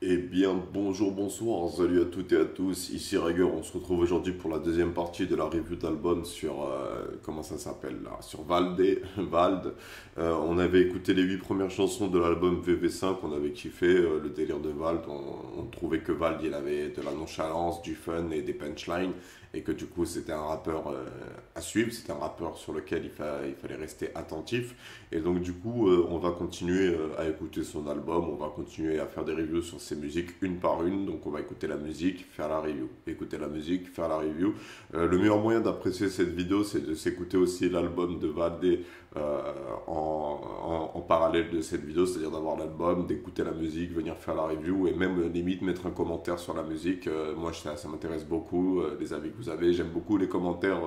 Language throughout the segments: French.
Eh bien, bonjour, bonsoir, salut à toutes et à tous, ici Rager, on se retrouve aujourd'hui pour la deuxième partie de la review d'album sur, comment ça s'appelle là, sur Valde, Vald. On avait écouté les 8 premières chansons de l'album VV5, on avait kiffé le délire de Vald, on trouvait que Vald il avait de la nonchalance, du fun et des punchlines, et que du coup c'était un rappeur à suivre, c'était un rappeur sur lequel il fallait rester attentif. Et donc du coup, on va continuer à écouter son album, on va continuer à faire des reviews sur ses musiques une par une. Donc on va écouter la musique, faire la review. Écouter la musique, faire la review. Le meilleur moyen d'apprécier cette vidéo, c'est de s'écouter aussi l'album de Valdé en parallèle de cette vidéo, c'est-à-dire d'avoir l'album, d'écouter la musique, venir faire la review et même limite mettre un commentaire sur la musique. Moi, ça m'intéresse beaucoup, les avis que vous avez. J'aime beaucoup les commentaires.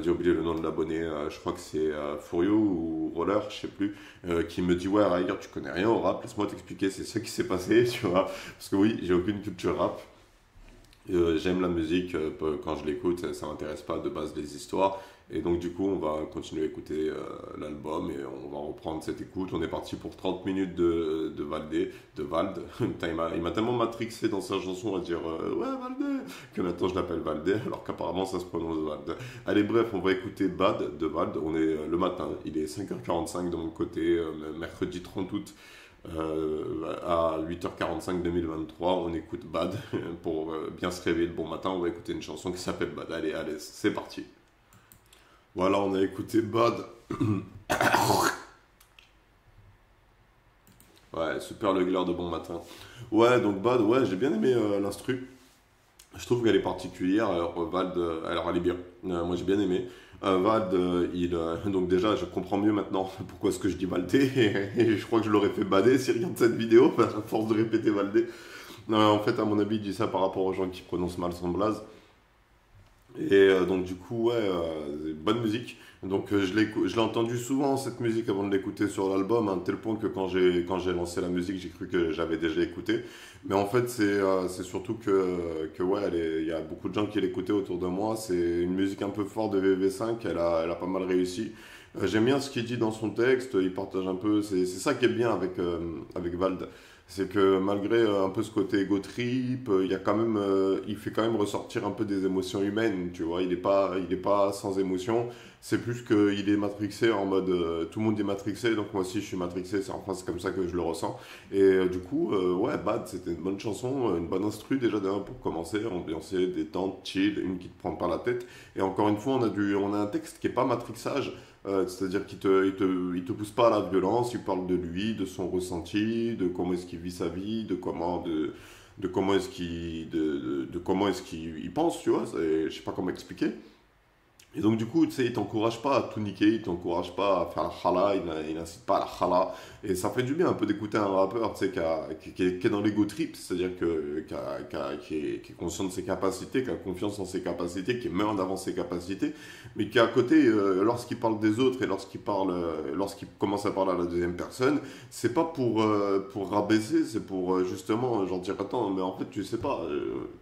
J'ai oublié le nom de l'abonné, je crois que c'est Furio ou Roller, je sais plus, qui me dit ouais Ryder tu connais rien au rap, laisse-moi t'expliquer, c'est ce qui s'est passé, tu vois, parce que oui, j'ai aucune culture rap. J'aime la musique quand je l'écoute, ça m'intéresse pas de base des histoires. Et donc du coup, on va continuer à écouter l'album et on va reprendre cette écoute. On est parti pour 30 minutes de Valdé, de Vald. Putain, il m'a tellement matrixé dans sa chanson à dire ouais Valdé que maintenant je l'appelle Valdé alors qu'apparemment ça se prononce Vald. Allez bref, on va écouter Bad de Vald. On est le matin, il est 5h45 de mon côté, mercredi 30 août. À 8h45 2023, on écoute Bad pour bien se réveiller le bon matin. On va écouter une chanson qui s'appelle Bad. Allez, allez, c'est parti. Voilà, on a écouté Bad. Ouais, super le glaire de bon matin. Ouais, donc Bad, ouais, j'ai bien aimé l'instru. Je trouve qu'elle est particulière. Alors, Vald, alors elle est bien. Moi, j'ai bien aimé. Vald, donc déjà, je comprends mieux maintenant pourquoi est-ce que je dis Valdé. Et je crois que je l'aurais fait bader s'il regarde cette vidéo, à force de répéter Valdé. En fait, à mon avis, il dit ça par rapport aux gens qui prononcent mal son blaze. Et donc du coup, ouais, bonne musique. Donc je l'ai entendu souvent cette musique avant de l'écouter sur l'album, à un tel point que quand j'ai lancé la musique, j'ai cru que j'avais déjà écouté. Mais en fait, c'est surtout que ouais, il y a beaucoup de gens qui l'écoutaient autour de moi. C'est une musique un peu forte de VV5, elle a pas mal réussi. J'aime bien ce qu'il dit dans son texte, il partage un peu, c'est ça qui est bien avec Vald. C'est que malgré un peu ce côté ego trip, il y a quand même, il fait quand même ressortir un peu des émotions humaines, tu vois. Il est pas sans émotion. C'est plus qu'il est matrixé en mode, tout le monde est matrixé, donc moi aussi je suis matrixé. C'est comme ça que je le ressens. Et du coup, ouais, Bad, c'était une bonne chanson, une bonne instru déjà d'un pour commencer, ambiancé, détente, chill, une qui te prend pas la tête. Et encore une fois, on a un texte qui est pas matrixage. C'est-à-dire il te pousse pas à la violence, il parle de lui, de son ressenti, de comment est-ce qu'il vit sa vie, de comment est-ce de comment est-ce qu'il il pense, tu vois, je sais pas comment expliquer. Et donc, du coup, tu sais, il t'encourage pas à tout niquer, il t'encourage pas à faire la chala, il n'incite pas à la chala. Et ça fait du bien un peu d'écouter un rappeur, tu sais, qui est dans l'ego trip, c'est-à-dire qui est conscient de ses capacités, qui a confiance en ses capacités, qui met en avant ses capacités, mais qui à côté, lorsqu'il parle des autres et lorsqu'il commence à parler à la deuxième personne, c'est pas pour rabaisser, c'est pour justement, genre dire, attends, mais en fait, tu sais pas,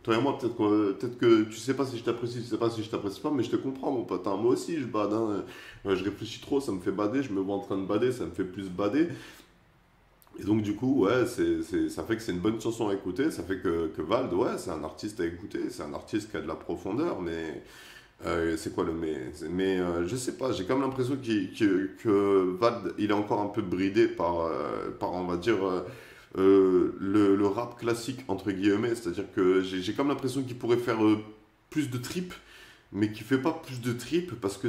toi et moi, peut-être que tu sais pas si je t'apprécie, tu sais pas si je t'apprécie pas, mais je te comprends, mon pote, hein. Moi aussi, je bade, hein. Je réfléchis trop, ça me fait bader, je me vois en train de bader, ça me fait plus bader. Et donc, du coup, ouais, ça fait que c'est une bonne chanson à écouter, ça fait que Vald, ouais, c'est un artiste à écouter, c'est un artiste qui a de la profondeur, mais c'est quoi le mais je sais pas, j'ai quand même l'impression que Vald, il est encore un peu bridé par on va dire, le rap classique, entre guillemets. C'est-à-dire que j'ai comme l'impression qu'il pourrait faire plus de trip, mais qu'il fait pas plus de trip parce que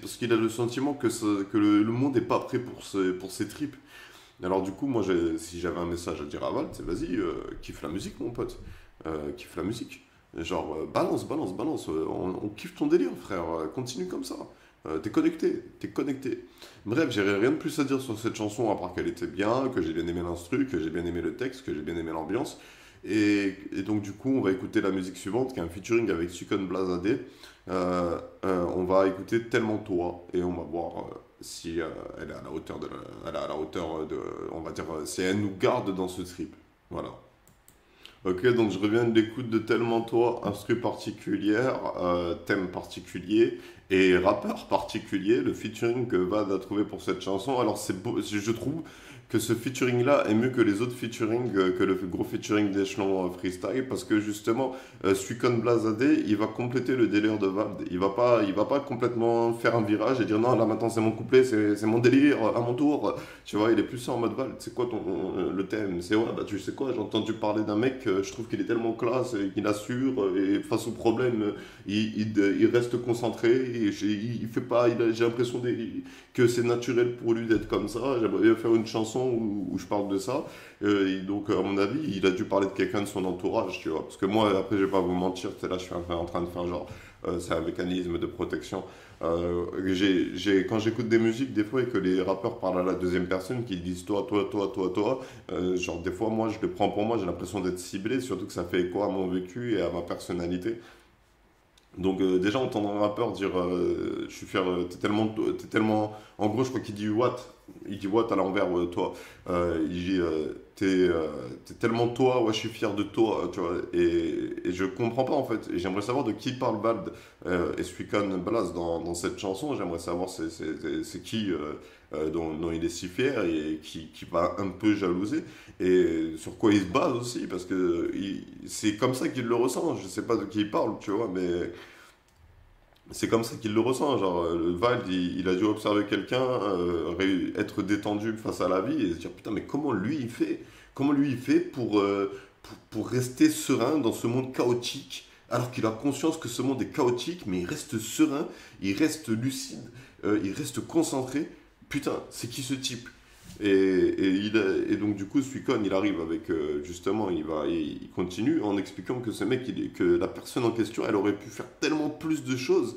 parce qu'il a le sentiment que le monde est pas prêt pour ses tripes. Alors du coup, moi, si j'avais un message à dire à Val, c'est vas-y, kiffe la musique, mon pote. Kiffe la musique. Genre, balance, balance, balance. On kiffe ton délire, frère. Continue comme ça. T'es connecté, t'es connecté. Bref, j'ai rien de plus à dire sur cette chanson, à part qu'elle était bien, que j'ai bien aimé l'instru, que j'ai bien aimé le texte, que j'ai bien aimé l'ambiance. Et donc, du coup, on va écouter la musique suivante, qui est un featuring avec Sukon Blazadé. On va écouter Tellement Toi, et on va voir si elle est à la hauteur elle est à la hauteur on va dire, si elle nous garde dans ce trip. Voilà. Ok, donc je reviens de l'écoute de Tellement Toi, instru particulière, thème particulier et rappeur particulier, le featuring que Vald a trouvé pour cette chanson. Alors c'est beau, je trouve que ce featuring-là est mieux que les autres featuring, que le gros featuring d'Echelon Freestyle, parce que justement, Suicon Blazadé, il va compléter le délire de Vald. Il va pas complètement faire un virage et dire non, là maintenant c'est mon couplet, c'est mon délire, à mon tour. Tu vois, il est plus en mode Vald. C'est quoi le thème? C'est ouais, bah tu sais quoi, j'ai entendu parler d'un mec, je trouve qu'il est tellement classe et qu'il assure, et face au problème, il reste concentré, et il fait pas, j'ai l'impression que c'est naturel pour lui d'être comme ça. J'aimerais bien faire une chanson où je parle de ça. Et donc, à mon avis, il a dû parler de quelqu'un de son entourage, tu vois. Parce que moi, après, je vais pas vous mentir, tu sais, là, je suis en train de faire genre, c'est un mécanisme de protection. Quand j'écoute des musiques, des fois, et que les rappeurs parlent à la deuxième personne, qui disent toi, toi, toi, toi, toi, genre, des fois, moi, je le prends pour moi, j'ai l'impression d'être ciblé, surtout que ça fait écho à mon vécu et à ma personnalité. Donc déjà entendre un rappeur dire je suis fier, t'es tellement, en gros je crois qu'il dit what, il dit what à l'envers toi, il dit t'es tellement toi, ouais je suis fier de toi, tu vois, et je comprends pas en fait, et j'aimerais savoir de qui parle Bald et Suicon Blas dans cette chanson, j'aimerais savoir c'est qui dont il est si fier et qui va un peu jalouser, et sur quoi il se base aussi, parce que c'est comme ça qu'il le ressent, je sais pas de qui il parle, tu vois, mais c'est comme ça qu'il le ressent. Genre, le Vald, il a dû observer quelqu'un être détendu face à la vie et se dire putain, mais comment lui il fait? Comment lui il fait pour rester serein dans ce monde chaotique alors qu'il a conscience que ce monde est chaotique, mais il reste serein, il reste lucide, il reste concentré. Putain, c'est qui ce type? Et donc du coup, Suicon, il arrive avec justement, il continue en expliquant que ce mec, que la personne en question, elle aurait pu faire tellement plus de choses.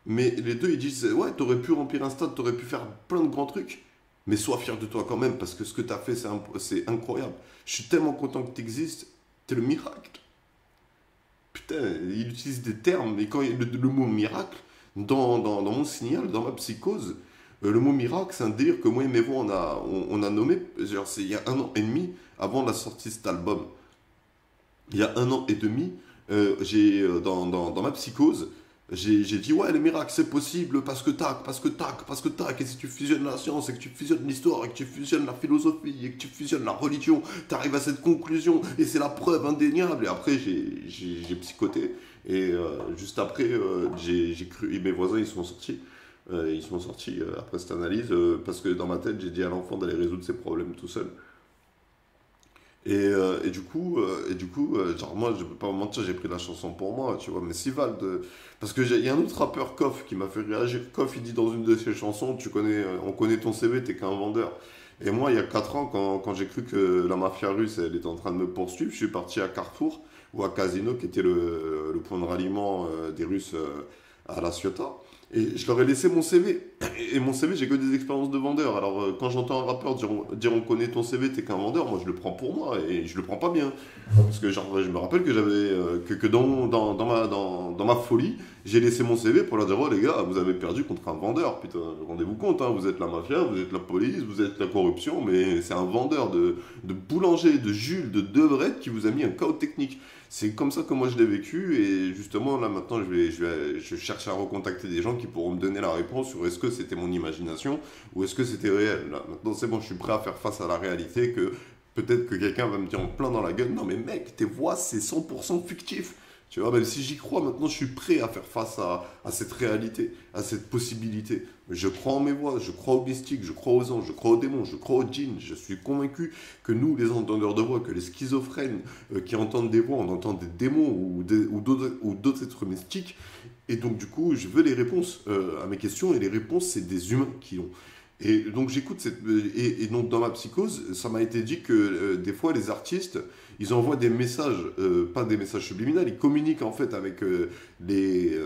Mais les deux, ils disent, ouais, t'aurais pu remplir un stade, t'aurais pu faire plein de grands trucs, mais sois fier de toi quand même, parce que ce que t'as fait, c'est incroyable. Je suis tellement content que t'existes, t'es le miracle. Putain, il utilise des termes, et quand le mot miracle, dans mon signal, dans ma psychose, le mot miracle, c'est un délire que moi et Mévo, on a nommé, genre, c'est il y a 1 an et demi avant la sortie de cet album. Il y a 1 an et demi, dans ma psychose, j'ai dit ouais, les miracles c'est possible parce que tac, parce que tac, parce que tac, et si tu fusionnes la science, et que tu fusionnes l'histoire, et que tu fusionnes la philosophie, et que tu fusionnes la religion, tu arrives à cette conclusion, et c'est la preuve indéniable. Et après, j'ai psychoté, et juste après, j'ai cru, et mes voisins ils sont sortis après cette analyse, parce que dans ma tête, j'ai dit à l'enfant d'aller résoudre ses problèmes tout seul. Genre moi, je peux pas vous mentir, j'ai pris la chanson pour moi, tu vois, mais si Vald. Parce que il y a un autre rappeur, Koff, qui m'a fait réagir. Koff, il dit dans une de ses chansons, on connaît ton CV, t'es qu'un vendeur. Et moi, il y a 4 ans, quand j'ai cru que la mafia russe, elle était en train de me poursuivre, je suis parti à Carrefour, ou à Casino, qui était le point de ralliement des Russes à La Ciotat. Et je leur ai laissé mon CV. Et mon CV, j'ai que des expériences de vendeur. Alors, quand j'entends un rappeur dire on connaît ton CV, t'es qu'un vendeur, moi je le prends pour moi et je le prends pas bien. Parce que genre, je me rappelle que que dans ma folie, j'ai laissé mon CV pour leur dire oh les gars, vous avez perdu contre un vendeur. Putain, rendez-vous compte, hein, vous êtes la mafia, vous êtes la police, vous êtes la corruption, mais c'est un vendeur de boulanger, de Jules, de Devrette qui vous a mis un chaos technique. C'est comme ça que moi je l'ai vécu et justement là maintenant je cherche à recontacter des gens qui pourront me donner la réponse sur est-ce que c'était mon imagination ou est-ce que c'était réel. Là, maintenant c'est bon, je suis prêt à faire face à la réalité que peut-être que quelqu'un va me dire en plein dans la gueule non mais mec tes voix c'est 100% fictif. Tu vois, même si j'y crois, maintenant je suis prêt à faire face à cette réalité, à cette possibilité. Je crois en mes voix, je crois aux mystiques, je crois aux anges, je crois aux démons, je crois aux djinns. Je suis convaincu que nous, les entendeurs de voix, que les schizophrènes qui entendent des voix, on entend des démons ou d'autres êtres mystiques. Et donc, du coup, je veux les réponses à mes questions, et les réponses, c'est des humains qui ont. Et donc j'écoute et donc dans ma psychose, ça m'a été dit que des fois les artistes, ils envoient des messages, pas des messages subliminaux, ils communiquent en fait avec les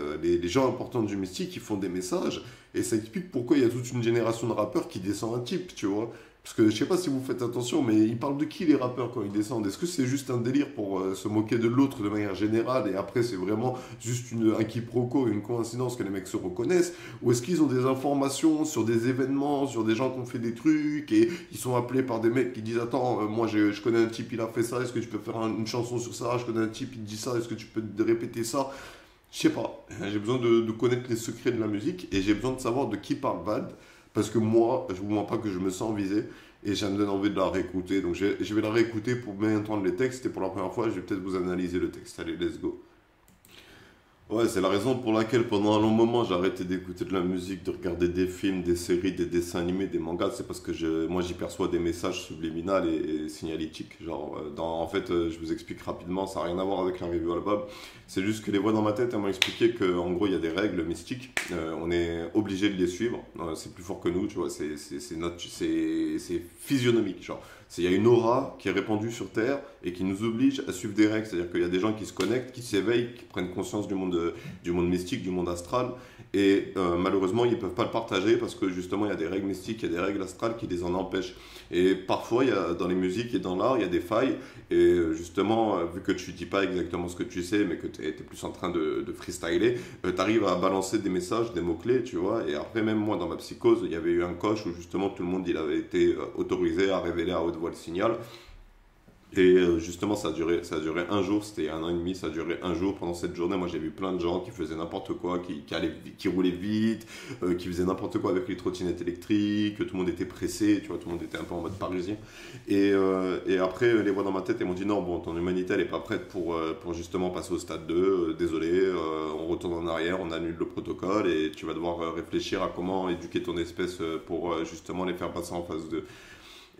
gens importants du mystique, ils font des messages, et ça explique pourquoi il y a toute une génération de rappeurs qui descend un type, tu vois. Parce que je sais pas si vous faites attention, mais ils parlent de qui les rappeurs quand ils descendent? Est-ce que c'est juste un délire pour se moquer de l'autre de manière générale et après c'est vraiment juste un quiproquo, une coïncidence que les mecs se reconnaissent? Ou est-ce qu'ils ont des informations sur des événements, sur des gens qui ont fait des trucs et ils sont appelés par des mecs qui disent attends, moi je connais un type, il a fait ça, est-ce que tu peux faire une chanson sur ça? Je connais un type, il dit ça, est-ce que tu peux répéter ça? Je sais pas, j'ai besoin de connaître les secrets de la musique et j'ai besoin de savoir de qui parle Vald parce que moi, je vous mens pas que je me sens visé et ça me donne envie de la réécouter. Donc je vais la réécouter pour bien entendre les textes et pour la première fois, je vais peut-être vous analyser le texte. Allez, let's go. Ouais, c'est la raison pour laquelle pendant un long moment j'ai arrêté d'écouter de la musique, de regarder des films, des séries, des dessins animés, des mangas. C'est parce que moi j'y perçois des messages subliminaux et signalétiques. Genre, en fait, je vous explique rapidement, ça n'a rien à voir avec la review album. C'est juste que les voix dans ma tête, elles m'ont expliqué qu'en gros il y a des règles mystiques. On est obligé de les suivre. C'est plus fort que nous, tu vois. C'est physionomique. Genre, il y a une aura qui est répandue sur Terre et qui nous oblige à suivre des règles. C'est-à-dire qu'il y a des gens qui se connectent, qui s'éveillent, qui prennent conscience du monde mystique, du monde astral. Et malheureusement, ils ne peuvent pas le partager parce que justement, il y a des règles mystiques, il y a des règles astrales qui les en empêchent. Et parfois, dans les musiques et dans l'art, il y a des failles. Et justement, vu que tu ne dis pas exactement ce que tu sais, mais que tu es plus en train de freestyler, tu arrives à balancer des messages, des mots-clés, tu vois. Et après, même moi, dans ma psychose, il y avait eu un coche où justement tout le monde il avait été autorisé à révéler à haute voix le signal. Et justement, ça a duré un jour, c'était un an et demi, ça a duré un jour. Pendant cette journée, moi j'ai vu plein de gens qui faisaient n'importe quoi, qui roulaient vite, qui faisaient n'importe quoi avec les trottinettes électriques, tout le monde était pressé, tu vois, tout le monde était un peu en mode parisien. Et après, les voix dans ma tête, elles m'ont dit non, bon, ton humanité, elle n'est pas prête pour justement passer au stade 2, désolé, on retourne en arrière, on annule le protocole et tu vas devoir réfléchir à comment éduquer ton espèce pour justement les faire passer en phase 2.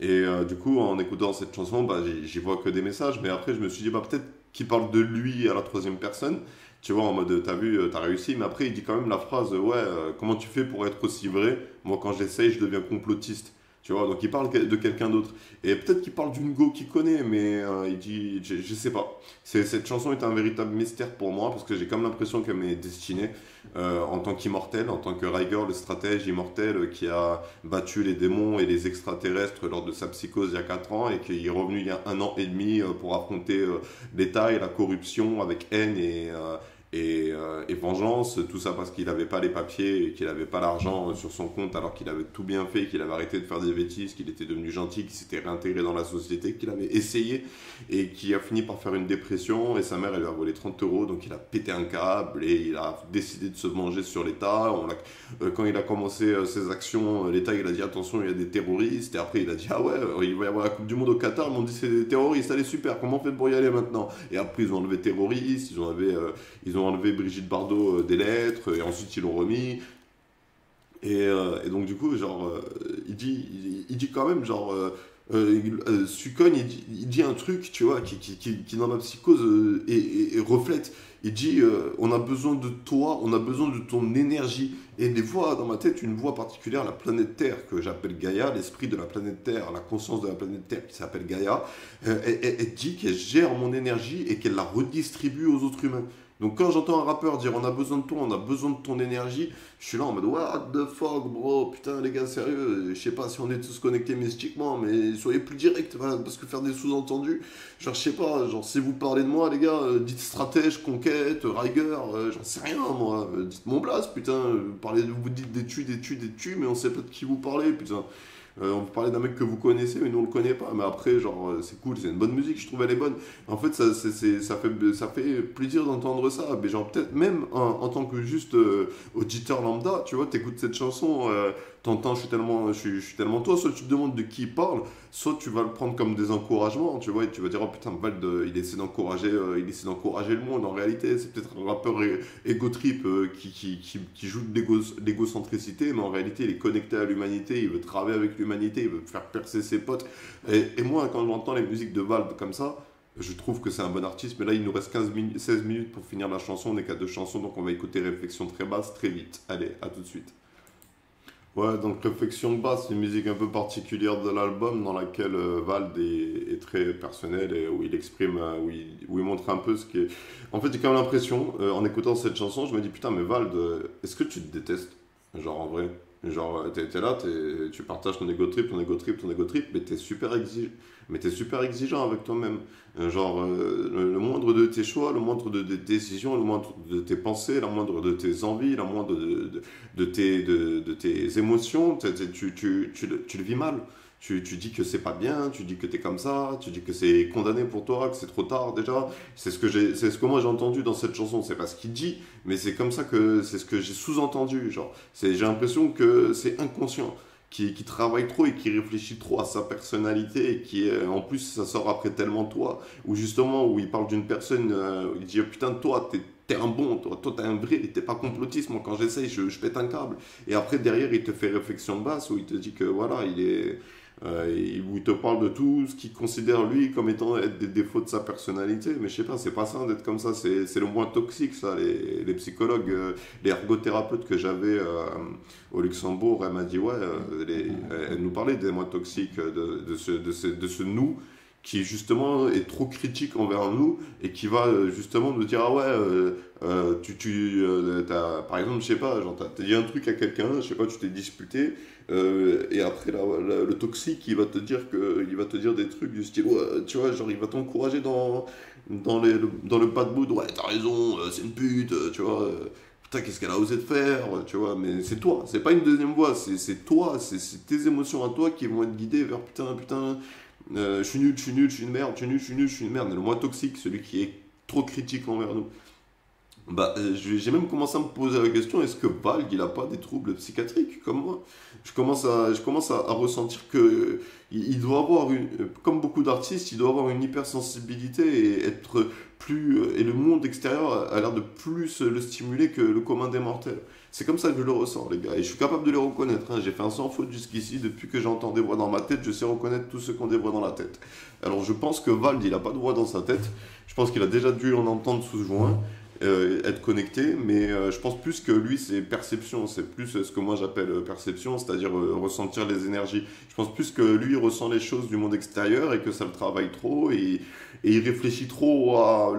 Et du coup, en écoutant cette chanson, bah, j'y vois que des messages. Mais après, je me suis dit, bah, peut-être qu'il parle de lui à la troisième personne. Tu vois, en mode, t'as vu, t'as réussi. Mais après, il dit quand même la phrase, ouais, comment tu fais pour être aussi vrai? Moi, quand j'essaye, je deviens complotiste. Tu vois, donc il parle de quelqu'un d'autre. Et peut-être qu'il parle d'une go qu'il connaît, mais il dit, je sais pas. Cette chanson est un véritable mystère pour moi, parce que j'ai comme l'impression qu'elle m'est destinée en tant qu'immortel, en tant que Riker, le stratège immortel qui a battu les démons et les extraterrestres lors de sa psychose il y a 4 ans, et qui est revenu il y a un an et demi pour affronter l'État et la corruption avec haine et vengeance, tout ça parce qu'il n'avait pas les papiers et qu'il n'avait pas l'argent sur son compte alors qu'il avait tout bien fait, qu'il avait arrêté de faire des bêtises, qu'il était devenu gentil, qu'il s'était réintégré dans la société, qu'il avait essayé et qui a fini par faire une dépression et sa mère elle lui a volé 30 euros donc il a pété un câble et il a décidé de se venger sur l'État. Quand il a commencé ses actions, l'État il a dit attention il y a des terroristes et après il a dit ah ouais il va y avoir la Coupe du Monde au Qatar, ils m'ont dit c'est des terroristes, allez super, comment on fait pour y aller maintenant? Et après ils ont enlevé terroristes, ils ont enlevé Brigitte Bardot des lettres et ensuite ils l'ont remis. Et donc du coup, genre, il dit quand même, genre, Sukon, il dit un truc, tu vois, qui dans ma psychose et reflète. Il dit, on a besoin de toi, on a besoin de ton énergie. Et des voix dans ma tête, une voix particulière, la planète Terre, que j'appelle Gaïa, l'esprit de la planète Terre, la conscience de la planète Terre qui s'appelle Gaïa, elle dit qu'elle gère mon énergie et qu'elle la redistribue aux autres humains. Donc quand j'entends un rappeur dire on a besoin de toi, on a besoin de ton énergie, je suis là en mode what the fuck bro, putain les gars sérieux, je sais pas si on est tous connectés mystiquement, mais soyez plus directs, parce que faire des sous-entendus, genre je sais pas, genre si vous parlez de moi les gars, dites stratège, conquête, Riger, j'en sais rien moi, dites mon blase putain, vous dites des tues, mais on sait pas de qui vous parlez putain. On vous parlait d'un mec que vous connaissez, mais nous on le connaît pas. Mais après, genre, c'est cool, c'est une bonne musique, je trouve elle est bonne. En fait, ça fait plaisir d'entendre ça. Mais genre, peut-être même en tant que juste auditeur lambda, tu vois, t'écoutes cette chanson, t'entends, je suis tellement toi, soit tu te demandes de qui il parle, soit tu vas le prendre comme des encouragements, tu vois, et tu vas dire, oh putain, Vald, il essaie d'encourager le monde. En réalité, c'est peut-être un rappeur ego trip qui joue de l'égocentricité, mais en réalité, il est connecté à l'humanité, il veut travailler avec l'humanité, il veut faire percer ses potes. Et moi, quand j'entends les musiques de Vald comme ça, je trouve que c'est un bon artiste, mais là, il nous reste 16 minutes pour finir la chanson, on n'est qu'à 2 chansons, donc on va écouter Réflexion très basse, très vite. Allez, à tout de suite. Ouais, donc Réflexion basse, c'est une musique un peu particulière de l'album dans laquelle Vald est très personnel et où il exprime, où il montre un peu ce qui est. En fait, j'ai quand même l'impression, en écoutant cette chanson, je me dis putain, mais Vald, est-ce que tu te détestes? Genre en vrai. Genre, t'es là, tu partages ton ego trip, mais t'es super exigeant avec toi-même. Genre, le moindre de tes choix, le moindre de tes décisions, le moindre de tes pensées, la moindre de tes envies, la moindre de tes émotions, tu le vis mal. Tu dis que c'est pas bien, tu dis que t'es comme ça, tu dis que c'est condamné pour toi, que c'est trop tard déjà. C'est ce que moi j'ai entendu dans cette chanson. C'est pas ce qu'il dit, mais c'est comme ça que c'est ce que j'ai sous-entendu. Genre, j'ai l'impression que c'est inconscient. qui travaille trop et qui réfléchit trop à sa personnalité et qui, en plus, ça sort après tellement toi, ou justement, où il parle d'une personne, il dit, oh, putain, toi, t'es un bon, toi, t'es un vrai, t'es pas complotiste, moi, quand j'essaye, je pète un câble. Et après, derrière, il te fait réflexion basse, où il te dit que, voilà, où il te parle de tout ce qu'il considère lui comme étant être des défauts de sa personnalité. Mais je sais pas, c'est pas ça d'être comme ça, c'est le moins toxique ça. Les psychologues, les ergothérapeutes que j'avais au Luxembourg, elle m'a dit ouais, elle nous parlait des moins toxiques, de ce nous qui justement est trop critique envers nous et qui va justement nous dire ah ouais par exemple je sais pas genre t'as dit un truc à quelqu'un, je sais pas, tu t'es disputé et après le toxique il va te dire des trucs du style ouais, tu vois, genre il va t'encourager dans le bad mood, ouais t'as raison, c'est une pute, tu vois, putain qu'est-ce qu'elle a osé de faire, tu vois, mais c'est toi, c'est pas une deuxième voix, c'est toi, c'est tes émotions à toi qui vont être guidées vers putain, je suis nul, je suis nul, je suis une merde, je suis nul, je suis nul, je suis une merde. Et le moins toxique, celui qui est trop critique envers nous. Bah, j'ai même commencé à me poser la question, est-ce que Valg, il a pas des troubles psychiatriques comme moi? Je commence à ressentir que il doit avoir comme beaucoup d'artistes, il doit avoir une hypersensibilité et être et le monde extérieur a l'air de plus le stimuler que le commun des mortels. C'est comme ça que je le ressens, les gars, et je suis capable de les reconnaître, hein. J'ai fait un sans faute jusqu'ici, depuis que j'entends des voix dans ma tête, je sais reconnaître tous ceux qui ont des voix dans la tête. Alors je pense que Vald, il a pas de voix dans sa tête, je pense qu'il a déjà dû en entendre sous joint, être connecté, mais je pense plus que lui, c'est perception, c'est plus ce que moi j'appelle perception, c'est-à-dire ressentir les énergies. Je pense plus que lui, il ressent les choses du monde extérieur et que ça le travaille trop, et il réfléchit trop à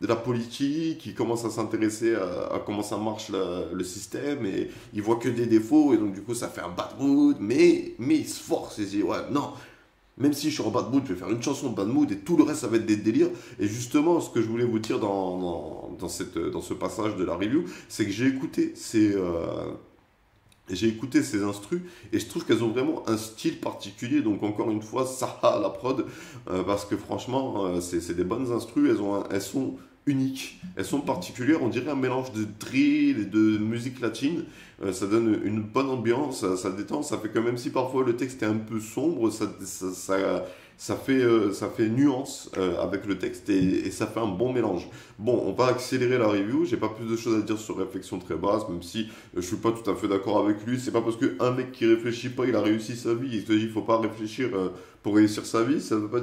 la politique, il commence à s'intéresser à comment ça marche le système, et il voit que des défauts, et donc du coup ça fait un bad mood, mais il se force, et il dit ouais, non, même si je suis en bad mood, je vais faire une chanson de bad mood et tout le reste, ça va être des délires. Et justement, ce que je voulais vous dire dans ce passage de la review, c'est que j'ai écouté ces instrus et je trouve qu'elles ont vraiment un style particulier. Donc encore une fois, ça à la prod, parce que franchement, c'est des bonnes instrus, elles sont uniques, elles sont particulières. On dirait un mélange de drill et de musique latine. Ça donne une bonne ambiance, ça détend, ça fait que même si parfois le texte est un peu sombre, ça fait nuance avec le texte, et ça fait un bon mélange. Bon, on va accélérer la review, j'ai pas plus de choses à dire sur Réflexion très basse, même si je suis pas tout à fait d'accord avec lui. C'est pas parce qu'un mec qui réfléchit pas, il a réussi sa vie, il te dit il faut pas réfléchir pour réussir sa vie, ça veut pas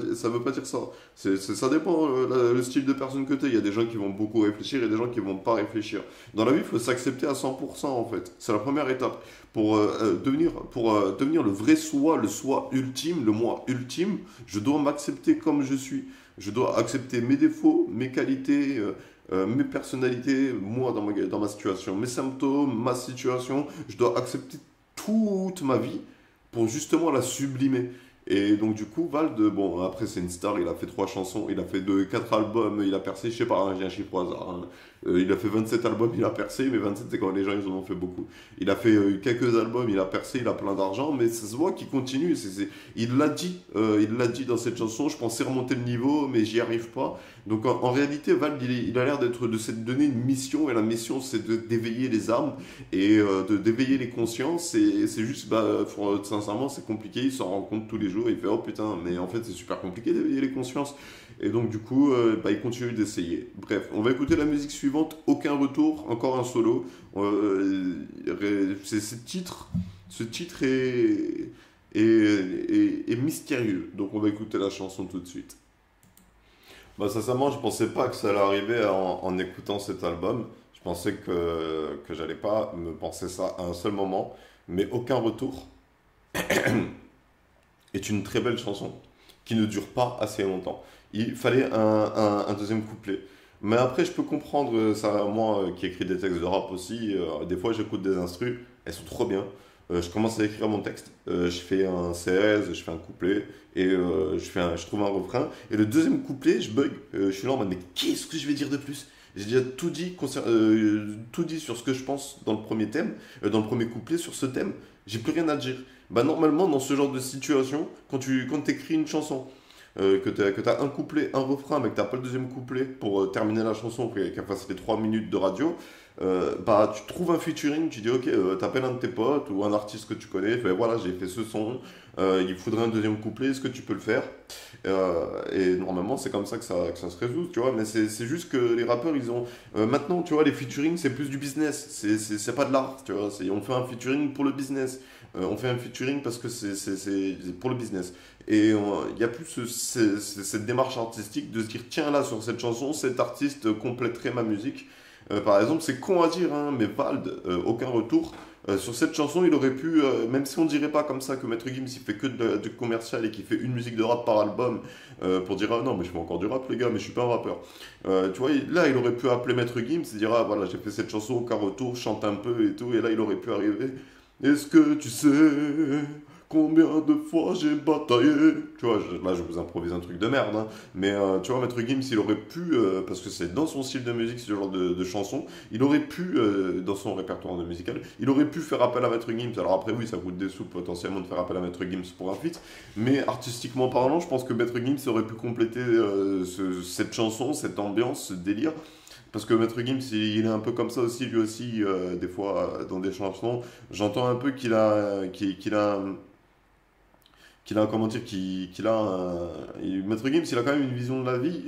dire ça. Ça dépend le style de personne que tu es. Il y a des gens qui vont beaucoup réfléchir et des gens qui vont pas réfléchir. Dans la vie, il faut s'accepter à 100% en fait. C'est la première étape. Pour devenir le vrai soi, le soi ultime, le moi ultime, je dois m'accepter comme je suis. Je dois accepter mes défauts, mes qualités, mes personnalités, moi dans ma situation, mes symptômes, ma situation. Je dois accepter toute ma vie pour justement la sublimer. Et donc du coup, Vald, bon, après c'est une star, il a fait 3 chansons, il a fait 4 albums, il a percé, je sais pas, hein, j'ai un chiffre au hasard, hein. Il a fait 27 albums, il a percé, mais 27 c'est quand les gens ils en ont fait beaucoup. Il a fait quelques albums, il a percé, il a plein d'argent, mais ça se voit qu'il continue. Il l'a dit dans cette chanson, je pensais remonter le niveau, mais j'y arrive pas. Donc en réalité, Vald, il a l'air de s'être donné une mission, et la mission c'est d'éveiller les âmes et d'éveiller les consciences. Et c'est juste, sincèrement, c'est compliqué, il s'en rend compte tous les jours, il fait oh putain, mais en fait c'est super compliqué d'éveiller les consciences. Et donc du coup, il continue d'essayer. Bref, on va écouter la musique suivante, Aucun retour, encore un solo. Ce titre est mystérieux, donc on va écouter la chanson tout de suite. Bah, sincèrement, je pensais pas que ça allait arriver en écoutant cet album. Je pensais que j'allais pas me penser ça à un seul moment. Mais Aucun retour est une très belle chanson qui ne dure pas assez longtemps. Il fallait un deuxième couplet. Mais après, je peux comprendre ça, moi qui écris des textes de rap aussi. Des fois, j'écoute des instrus, elles sont trop bien. Je commence à écrire mon texte, je fais un 16, je fais un couplet, et je trouve un refrain. Et le deuxième couplet, je bug, je suis là en mode, mais qu'est-ce que je vais dire de plus? J'ai déjà tout dit sur ce que je pense dans le premier thème, dans le premier couplet sur ce thème. J'ai plus rien à dire. Bah normalement, dans ce genre de situation, quand tu écris une chanson, que t'as un couplet, un refrain, mais que t'as pas le deuxième couplet pour terminer la chanson, qu'elle fasse les 3 minutes de radio, bah tu trouves un featuring, tu dis ok, t'appelles un de tes potes ou un artiste que tu connais, fais voilà, j'ai fait ce son, il faudrait un deuxième couplet, est-ce que tu peux le faire? Et normalement, c'est comme ça que ça se résout, tu vois. Mais c'est juste que les rappeurs, ils ont. Maintenant, tu vois, les featuring, c'est plus du business. C'est pas de l'art, tu vois. On fait un featuring pour le business. On fait un featuring parce que c'est pour le business. Et il y a plus cette démarche artistique de se dire, tiens, là, sur cette chanson, cet artiste compléterait ma musique. Par exemple, c'est con à dire, hein, mais Vald, aucun retour. Sur cette chanson, il aurait pu, même si on dirait pas comme ça que Maître Gims il fait que du commercial et qu'il fait une musique de rap par album pour dire ah non mais je fais encore du rap les gars mais je suis pas un rappeur. Tu vois là il aurait pu appeler Maître Gims et dire ah voilà j'ai fait cette chanson aucun retour, je chante un peu et tout et là il aurait pu arriver. Est-ce que tu sais combien de fois j'ai bataillé? Tu vois là je vous improvise un truc de merde hein. Mais tu vois Maître Gims il aurait pu parce que c'est dans son style de musique ce genre de chanson il aurait pu, dans son répertoire de musical, il aurait pu faire appel à Maître Gims. Alors après, oui, ça coûte des sous potentiellement de faire appel à Maître Gims pour un feat, mais artistiquement parlant, je pense que Maître Gims aurait pu compléter cette chanson, cette ambiance, ce délire. Parce que Maître Gims, il est un peu comme ça aussi, lui aussi, des fois, dans des chansons. J'entends un peu qu'il a, comment dire, qu'il a Maître Gims, il a quand même une vision de la vie,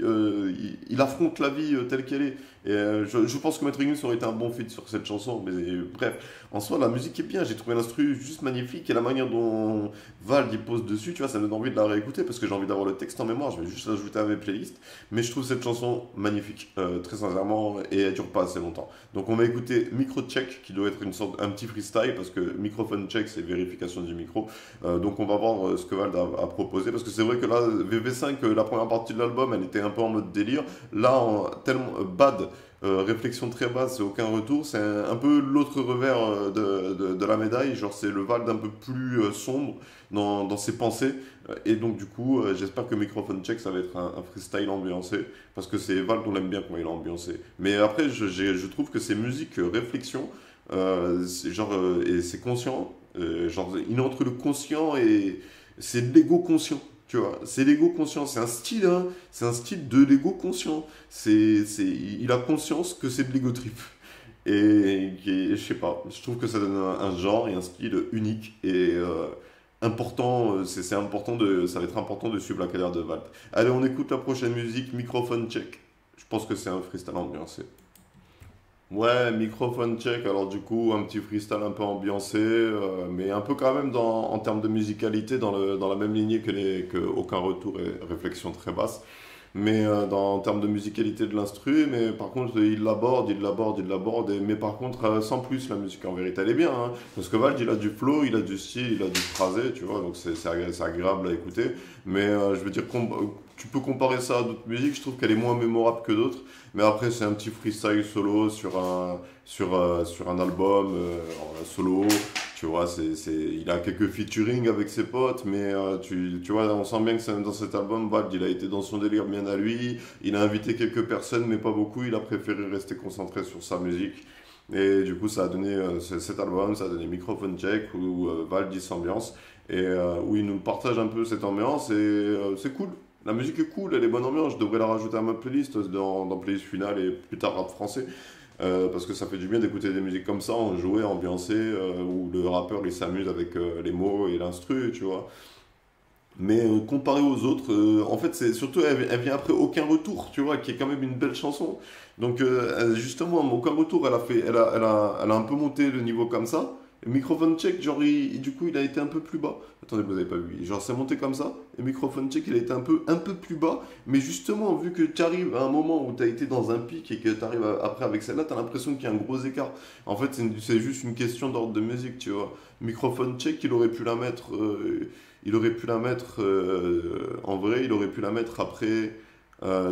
il affronte la vie telle qu'elle est. Et je pense que Maître Gims aurait été un bon feat sur cette chanson, mais bref, en soi, la musique est bien, j'ai trouvé l'instru juste magnifique, et la manière dont Vald y pose dessus, tu vois, ça me donne envie de la réécouter, parce que j'ai envie d'avoir le texte en mémoire, je vais juste l'ajouter à mes playlists, mais je trouve cette chanson magnifique, très sincèrement, et elle dure pas assez longtemps. Donc on va écouter Micro Check, qui doit être un petit freestyle, parce que microphone check, c'est vérification du micro, donc on va voir ce que Vald a proposé, parce que c'est vrai que là, VV5, la première partie de l'album, elle était un peu en mode délire. Là, tellement bad, réflexion très basse, c'est aucun retour, c'est un peu l'autre revers de la médaille, genre c'est le Vald un peu plus sombre dans ses pensées, et donc du coup, j'espère que Microphone Check, ça va être un freestyle ambiancé, parce que c'est Vald, on l'aime bien quand il est ambiancé. Mais après, je trouve que ces musiques réflexion, et c'est conscient, genre il est entre le conscient et c'est de l'ego conscient. Tu vois, c'est l'ego conscient, c'est un style, hein, c'est un style de l'ego conscient. Il a conscience que c'est de l'ego trip. Je sais pas, je trouve que ça donne un genre et un style unique et important. C'est important ça va être important de suivre la carrière de Vald. Allez, on écoute la prochaine musique, Microphone Check. Je pense que c'est un freestyle ambiancé. Ouais, microphone check, alors du coup, un petit freestyle un peu ambiancé, mais un peu quand même en termes de musicalité, dans la même lignée que Aucun Retour et Réflexion très basse, mais en termes de musicalité de l'instru, mais par contre, il l'aborde, mais par contre, sans plus, la musique en vérité, elle est bien, hein, parce que Vald, il a du flow, il a du style, il a du phrasé, tu vois, donc c'est agréable à écouter, mais je veux dire, tu peux comparer ça à d'autres musiques, je trouve qu'elle est moins mémorable que d'autres. Mais après, c'est un petit freestyle solo sur un album en solo. Tu vois, il a quelques featuring avec ses potes, mais tu vois, on sent bien que dans cet album, Vald, il a été dans son délire bien à lui. Il a invité quelques personnes, mais pas beaucoup. Il a préféré rester concentré sur sa musique. Et du coup, ça a donné cet album, ça a donné Microphone Check, où Vald dit s'ambiance, et où il nous partage un peu cette ambiance, et c'est cool. La musique est cool, elle est bonne ambiance, je devrais la rajouter à ma playlist dans playlist finale et plus tard rap français. Parce que ça fait du bien d'écouter des musiques comme ça, enjouées, ambiancées, où le rappeur il s'amuse avec les mots et l'instru, tu vois. Mais comparé aux autres, en fait, c'est surtout elle vient après Aucun Retour, tu vois, qui est quand même une belle chanson. Donc justement, Aucun Retour, elle a un peu monté le niveau comme ça. Et Microphone Check, genre, du coup, il a été un peu plus bas. Attendez, vous n'avez pas vu. Genre, c'est monté comme ça. Et Microphone Check, il a été un peu plus bas. Mais justement, vu que tu arrives à un moment où tu as été dans un pic et que tu arrives après avec celle-là, tu as l'impression qu'il y a un gros écart. En fait, c'est juste une question d'ordre de musique, tu vois. Microphone Check, il aurait pu la mettre. En vrai, il aurait pu la mettre après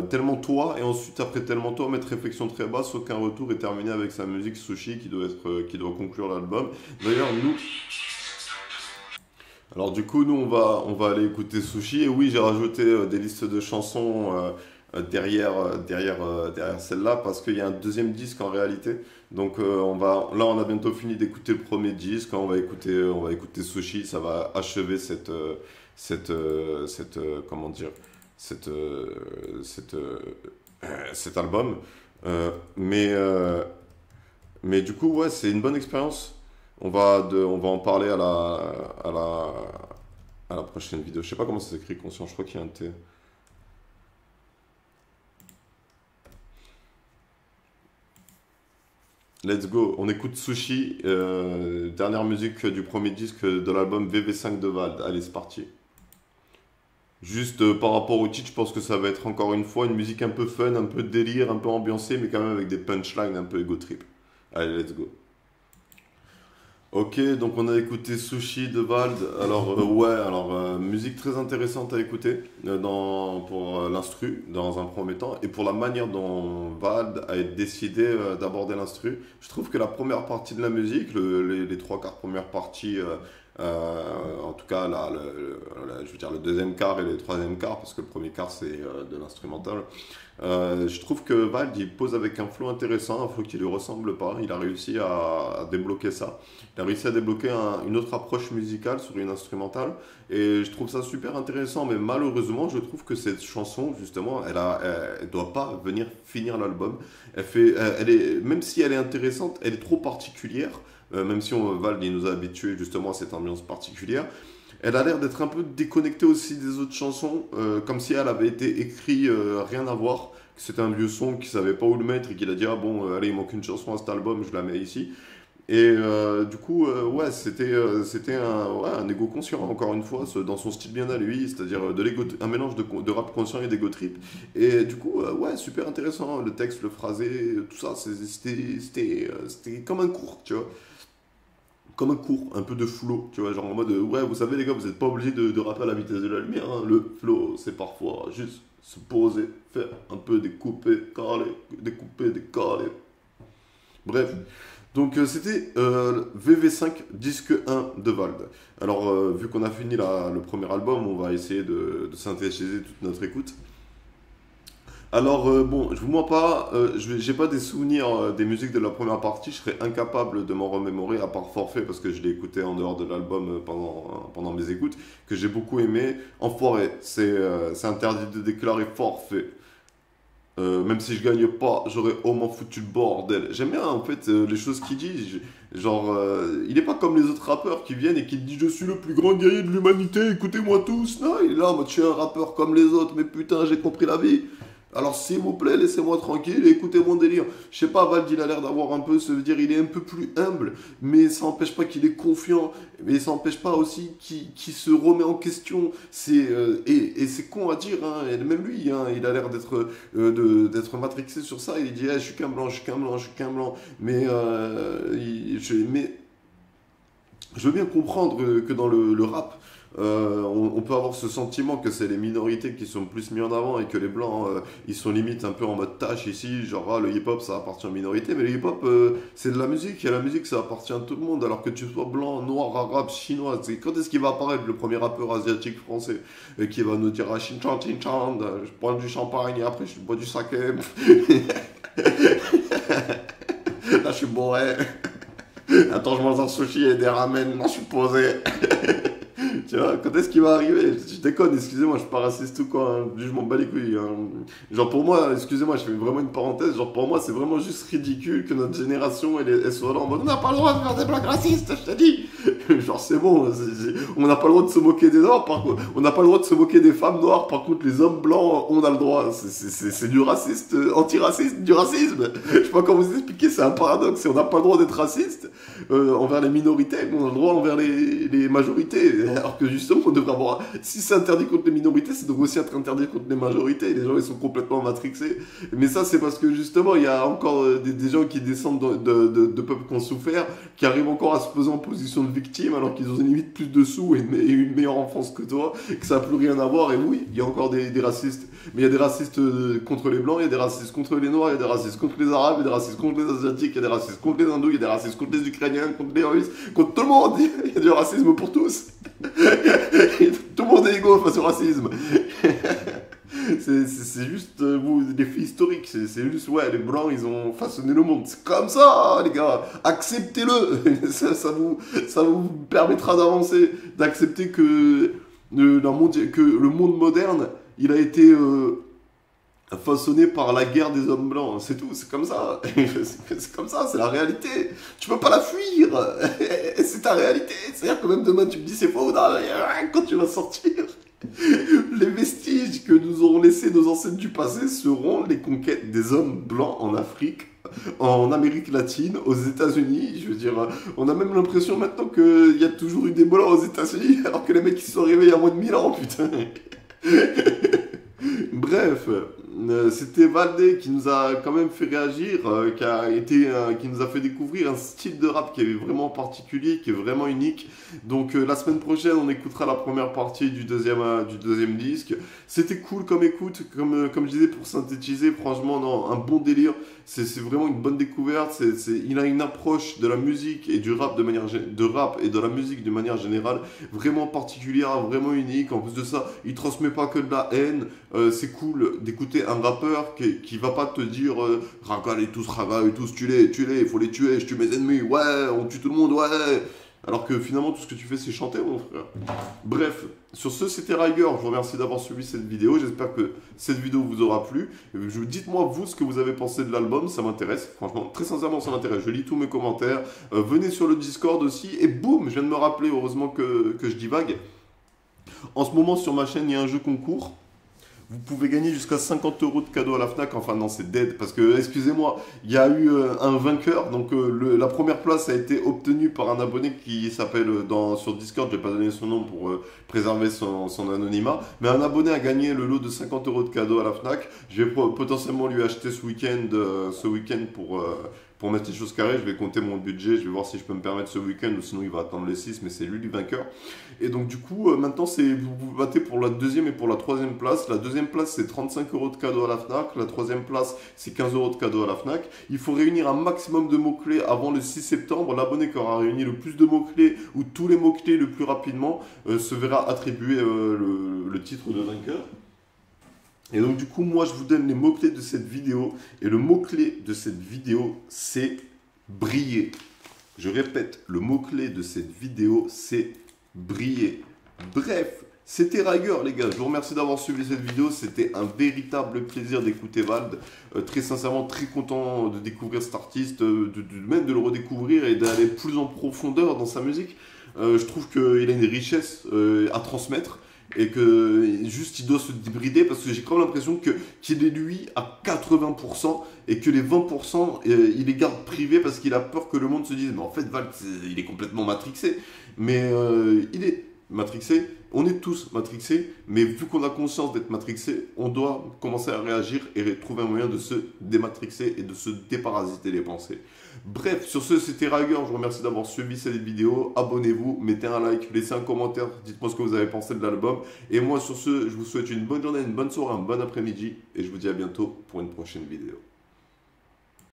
tellement toi, et ensuite après tellement toi, mettre réflexion très basse, aucun retour, et terminer avec sa musique Sushi qui doit conclure l'album. D'ailleurs, alors du coup, nous on va aller écouter Sushi, et oui, j'ai rajouté des listes de chansons derrière celle-là, parce qu'il y a un deuxième disque en réalité. Donc on a bientôt fini d'écouter le premier disque, on va écouter Sushi, ça va achever comment dire, cette, cet album. Euh, mais, euh, mais du coup, ouais, c'est une bonne expérience. On va en parler à la, à la prochaine vidéo. Je sais pas comment ça s'écrit, conscient, je crois qu'il y a un T. Let's go, on écoute Sushi, dernière musique du premier disque de l'album VV5 de Vald. Allez, c'est parti. Juste par rapport au titre, je pense que ça va être encore une fois une musique un peu fun, un peu délire, un peu ambiancée, mais quand même avec des punchlines un peu ego trip. Allez, let's go. Ok, donc on a écouté Sushi de Vald. Alors ouais, alors musique très intéressante à écouter pour l'instru dans un premier temps et pour la manière dont Vald a décidé d'aborder l'instru. Je trouve que la première partie de la musique, les trois quarts premières parties, en tout cas je veux dire le deuxième quart et le troisième quart, parce que le premier quart c'est de l'instrumental. Je trouve que Vald il pose avec un flow intéressant, un flow qui lui ressemble pas. Il a réussi à débloquer ça. Il a réussi à débloquer une autre approche musicale sur une instrumentale et je trouve ça super intéressant, mais malheureusement je trouve que cette chanson justement elle doit pas venir finir l'album. Même si elle est intéressante, elle est trop particulière, même si Vald il nous a habitués justement à cette ambiance particulière. Elle a l'air d'être un peu déconnectée aussi des autres chansons, comme si elle avait été écrite rien à voir, que c'était un vieux son qu'il savait pas où le mettre et qu'il a dit ah bon allez il manque une chanson à cet album, je la mets ici. Et du coup ouais c'était un ego conscient encore une fois dans son style bien à lui, c'est-à-dire un mélange de rap conscient et d'ego trip. Et du coup ouais super intéressant, le texte, le phrasé, tout ça c'était comme un cours, tu vois, comme un cours, un peu de flow, tu vois, genre en mode, ouais, vous savez les gars, vous n'êtes pas obligé de rapper à la vitesse de la lumière, hein. Le flow, c'est parfois juste se poser, faire un peu découper, décaler. Bref, donc c'était VV5 disque 1 de Vald. Alors, vu qu'on a fini le premier album, on va essayer de synthétiser toute notre écoute. Alors, bon, je vous mens pas, j'ai pas des souvenirs des musiques de la première partie, je serais incapable de m'en remémorer, à part Forfait, parce que je l'ai écouté en dehors de l'album pendant mes écoutes, que j'ai beaucoup aimé. Enfoiré, c'est interdit de déclarer forfait. Même si je gagne pas, j'aurais au moins foutu le bordel. J'aime bien en fait les choses qu'il dit. Genre, il est pas comme les autres rappeurs qui viennent et qui te disent je suis le plus grand guerrier de l'humanité, écoutez-moi tous. Non, il est là, moi je suis un rappeur comme les autres, mais putain, j'ai compris la vie. Alors s'il vous plaît, laissez-moi tranquille et écoutez mon délire. Je sais pas, Vald, il a l'air d'avoir un peu, se dire, il est un peu plus humble, mais ça n'empêche pas qu'il est confiant, mais ça n'empêche pas aussi qu'il se remet en question. Et c'est con à dire, hein, et même lui, hein, il a l'air d'être matrixé sur ça. Il dit, eh, je suis qu'un blanc, je suis qu'un blanc, je suis qu'un blanc. Mais je veux bien comprendre que dans le rap, on peut avoir ce sentiment que c'est les minorités qui sont plus mis en avant et que les blancs, ils sont limite un peu en mode tâche ici, genre ah, le hip-hop ça appartient aux minorités, mais le hip-hop c'est de la musique, et la musique ça appartient à tout le monde, alors que tu sois blanc, noir, arabe, chinois, quand est-ce qu'il va apparaître le premier rappeur asiatique français qui va nous dire ah, Shin-chan, Shin-chan, je bois du champagne et après je bois du saké. Là je suis bourré. Attends, je mange un sushi et des ramen, non, je suis posé. Tu vois, quand est-ce qu'il va arriver? Je déconne, excusez-moi, je suis pas raciste ou quoi, hein. Je m'en bats les couilles, hein. Genre pour moi, excusez-moi, je fais vraiment une parenthèse, genre pour moi c'est vraiment juste ridicule que notre génération elle soit là en mode on n'a pas le droit de faire des blagues racistes, je te dis. Genre c'est bon, on n'a pas le droit de se moquer des noirs, par contre, on n'a pas le droit de se moquer des femmes noires, par contre les hommes blancs on a le droit. C'est du raciste, antiraciste, du racisme. Je sais pas comment vous expliquer, c'est un paradoxe, on n'a pas le droit d'être raciste envers les minorités, mais on a le droit envers les majorités. Alors que justement, on devrait avoir. Si c'est interdit contre les minorités, ça devrait aussi être interdit contre les majorités. Les gens, ils sont complètement matrixés. Mais ça, c'est parce que justement, il y a encore des gens qui descendent de peuples qui ont souffert, qui arrivent encore à se poser en position de victime, alors qu'ils ont limite plus de sous et une meilleure enfance que toi, que ça n'a plus rien à voir. Et oui, il y a encore des racistes. Mais il y a des racistes contre les blancs, il y a des racistes contre les noirs, il y a des racistes contre les arabes, il y a des racistes contre les asiatiques, il y a des racistes contre les hindous, il y a des racistes contre les ukrainiens, contre les russes, contre tout le monde. Il y a du racisme pour tous. Tout le monde est égaux face au racisme. C'est juste des faits historiques. C'est juste, ouais, les blancs, ils ont façonné le monde. C'est comme ça, les gars. Acceptez-le. Ça vous permettra d'avancer, d'accepter que le monde moderne il a été façonné par la guerre des hommes blancs, c'est tout, c'est comme ça. C'est comme ça, c'est la réalité. Tu peux pas la fuir. C'est ta réalité. C'est-à-dire que même demain, tu me dis c'est faux, non, quand tu vas sortir, les vestiges que nous auront laissés nos ancêtres du passé seront les conquêtes des hommes blancs en Afrique, en Amérique latine, aux États-Unis. Je veux dire, on a même l'impression maintenant qu'il y a toujours eu des blancs aux États-Unis, alors que les mecs ils se sont réveillés il y a moins de 1000 ans, putain. Bref, c'était Valdé qui nous a quand même fait réagir, qui nous a fait découvrir un style de rap qui est vraiment particulier, qui est vraiment unique. Donc la semaine prochaine, on écoutera la première partie du deuxième disque. C'était cool comme écoute, comme je disais, pour synthétiser, franchement, non, un bon délire. C'est vraiment une bonne découverte. Il a une approche de la musique et du rap de rap et de la musique de manière générale vraiment particulière, vraiment unique. En plus de ça, il transmet pas que de la haine. C'est cool d'écouter un rappeur qui va pas te dire ragal et tous, tue-les, il faut les tuer, je tue mes ennemis, ouais, on tue tout le monde, ouais. Alors que finalement, tout ce que tu fais, c'est chanter, mon frère. Bref, sur ce, c'était Riger. Je vous remercie d'avoir suivi cette vidéo. J'espère que cette vidéo vous aura plu. Dites-moi, vous, ce que vous avez pensé de l'album. Ça m'intéresse. Franchement, très sincèrement, ça m'intéresse. Je lis tous mes commentaires. Venez sur le Discord aussi. Et boum, je viens de me rappeler, heureusement que je divague. En ce moment, sur ma chaîne, il y a un jeu concours. Vous pouvez gagner jusqu'à 50 € de cadeaux à la FNAC. Enfin non, c'est dead. Parce que, excusez-moi, il y a eu un vainqueur. Donc la première place a été obtenue par un abonné qui s'appelle sur Discord. Je vais pas donner son nom pour préserver son anonymat. Mais un abonné a gagné le lot de 50 € de cadeaux à la FNAC. Je vais potentiellement lui acheter ce week-end pour mettre les choses carrées. Je vais compter mon budget. Je vais voir si je peux me permettre ce week-end ou sinon il va attendre les 6. Mais c'est lui le vainqueur. Et donc du coup, maintenant, vous vous battez pour la deuxième et pour la troisième place. La deuxième place, c'est 35 € de cadeaux à la FNAC. La troisième place, c'est 15 € de cadeaux à la FNAC. Il faut réunir un maximum de mots-clés avant le 6 septembre. L'abonné qui aura réuni le plus de mots-clés ou tous les mots-clés le plus rapidement se verra attribuer le titre de vainqueur. Et donc du coup, moi, je vous donne les mots-clés de cette vidéo. Et le mot-clé de cette vidéo, c'est briller. Je répète, le mot-clé de cette vidéo, c'est briller. Bref, c'était Riger, les gars. Je vous remercie d'avoir suivi cette vidéo. C'était un véritable plaisir d'écouter Vald. Très sincèrement, très content de découvrir cet artiste, même de le redécouvrir et d'aller plus en profondeur dans sa musique. Je trouve qu'il a une richesse à transmettre. Et que juste il doit se débrider parce que j'ai quand même l'impression qu'il est lui à 80% et que les 20% il les garde privés parce qu'il a peur que le monde se dise mais en fait Val il est complètement matrixé. Mais il est matrixé, on est tous matrixés, mais vu qu'on a conscience d'être matrixé, on doit commencer à réagir et trouver un moyen de se dématrixer et de se déparasiter les pensées. Bref, sur ce, c'était Riger. Je vous remercie d'avoir suivi cette vidéo. Abonnez-vous, mettez un like, laissez un commentaire, dites-moi ce que vous avez pensé de l'album. Et moi, sur ce, je vous souhaite une bonne journée, une bonne soirée, un bon après-midi. Et je vous dis à bientôt pour une prochaine vidéo.